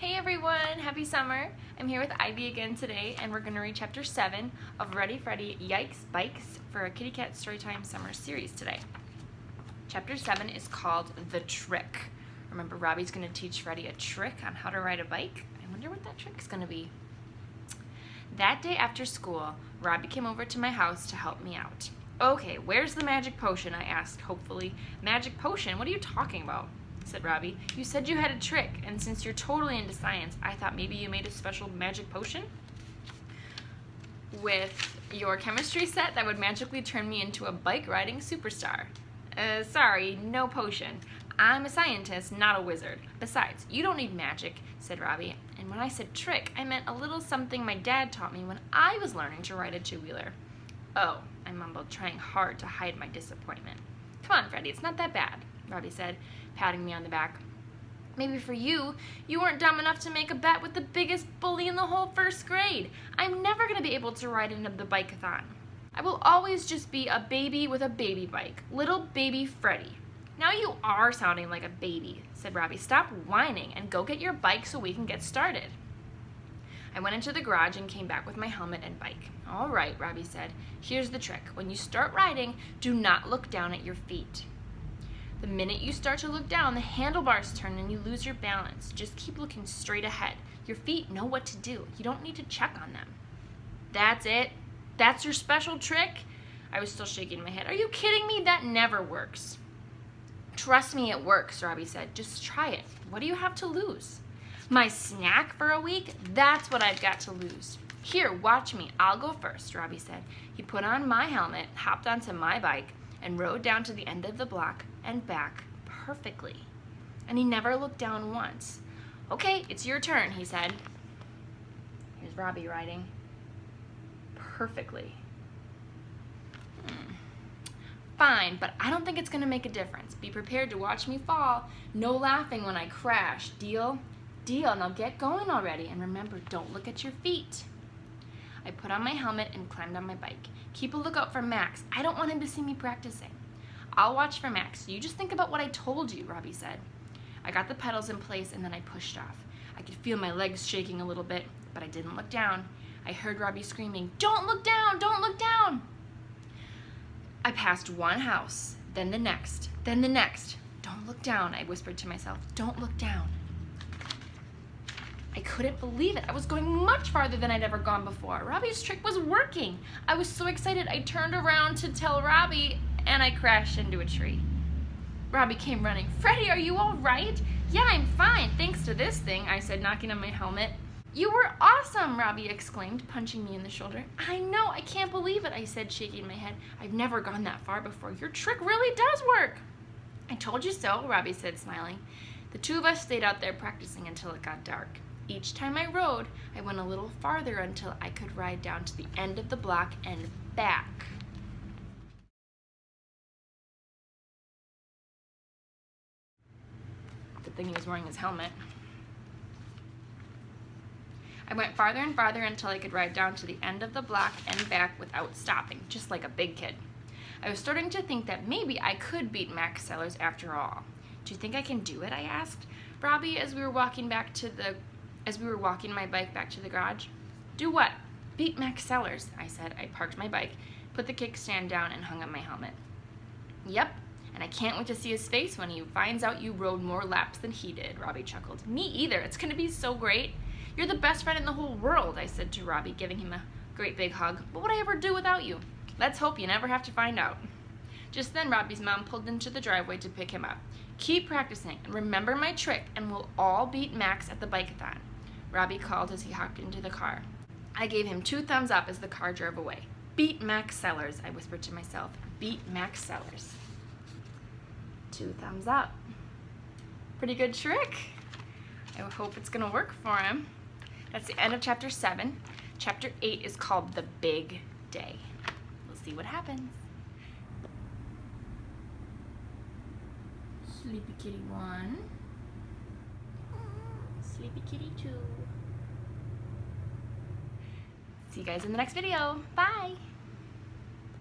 Hey everyone, happy summer. I'm here with Ivy again today, and we're going to read chapter 7 of Ready, Freddy, Yikes, Bikes for a Kitty Cat Storytime Summer Series today. Chapter 7 is called The Trick. Remember, Robbie's going to teach Freddy a trick on how to ride a bike. I wonder what that trick is going to be. That day after school, Robbie came over to my house to help me out. Okay, where's the magic potion? I asked, hopefully. Magic potion? What are you talking about? Said Robbie. You said you had a trick, and since you're totally into science, I thought maybe you made a special magic potion with your chemistry set that would magically turn me into a bike riding superstar. Sorry, no potion. I'm a scientist, not a wizard. Besides, you don't need magic, said Robbie. And when I said trick, I meant a little something my dad taught me when I was learning to ride a two-wheeler. Oh, I mumbled, trying hard to hide my disappointment. Come on, Freddy, it's not that bad, Robbie said, patting me on the back. Maybe for you, you weren't dumb enough to make a bet with the biggest bully in the whole first grade. I'm never going to be able to ride into the bike-a-thon. I will always just be a baby with a baby bike, little baby Freddy. Now you are sounding like a baby, said Robbie. Stop whining and go get your bike so we can get started. I went into the garage and came back with my helmet and bike. All right, Robbie said. Here's the trick. When you start riding, do not look down at your feet. The minute you start to look down, the handlebars turn and you lose your balance. Just keep looking straight ahead. Your feet know what to do. You don't need to check on them. That's it? That's your special trick? I was still shaking my head. Are you kidding me? That never works. Trust me, it works, Robbie said. Just try it. What do you have to lose? My snack for a week? That's what I've got to lose. Here, watch me. I'll go first, Robbie said. He put on my helmet, hopped onto my bike, and rode down to the end of the block and back perfectly. And he never looked down once. Okay, it's your turn, he said. Here's Robbie riding perfectly. Fine, but I don't think it's going to make a difference. Be prepared to watch me fall. No laughing when I crash. Deal? Deal. Now get going already. And remember, don't look at your feet. I put on my helmet and climbed on my bike. Keep a lookout for Max. I don't want him to see me practicing. I'll watch for Max. You just think about what I told you, Robbie said. I got the pedals in place and then I pushed off. I could feel my legs shaking a little bit, but I didn't look down. I heard Robbie screaming, "Don't look down! Don't look down!" I passed one house, then the next, then the next. Don't look down, I whispered to myself. Don't look down. I couldn't believe it. I was going much farther than I'd ever gone before. Robbie's trick was working. I was so excited I turned around to tell Robbie, and I crashed into a tree. Robbie came running. Freddy, are you all right? Yeah, I'm fine, thanks to this thing, I said, knocking on my helmet. You were awesome, Robbie exclaimed, punching me in the shoulder. I know, I can't believe it, I said, shaking my head. I've never gone that far before. Your trick really does work. I told you so, Robbie said, smiling. The two of us stayed out there practicing until it got dark. Each time I rode, I went a little farther until I could ride down to the end of the block and back. Good thing he was wearing his helmet. I went farther and farther until I could ride down to the end of the block and back without stopping, just like a big kid. I was starting to think that maybe I could beat Max Sellers after all. Do you think I can do it? I asked Robbie as we were walking my bike back to the garage. Do what? Beat Max Sellers, I said. I parked my bike, put the kickstand down, and hung up my helmet. Yep, and I can't wait to see his face when he finds out you rode more laps than he did, Robbie chuckled. Me either. It's going to be so great. You're the best friend in the whole world, I said to Robbie, giving him a great big hug. What would I ever do without you? Let's hope you never have to find out. Just then, Robbie's mom pulled into the driveway to pick him up. Keep practicing and remember my trick, and we'll all beat Max at the bike-a-thon, Robbie called as he hopped into the car. I gave him 2 thumbs up as the car drove away. Beat Max Sellers, I whispered to myself. Beat Max Sellers. 2 thumbs up. Pretty good trick. I hope it's going to work for him. That's the end of chapter 7. Chapter 8 is called The Big Day. We'll see what happens. Sleepy Kitty 1. Sleepy Kitty 2. See you guys in the next video. Bye!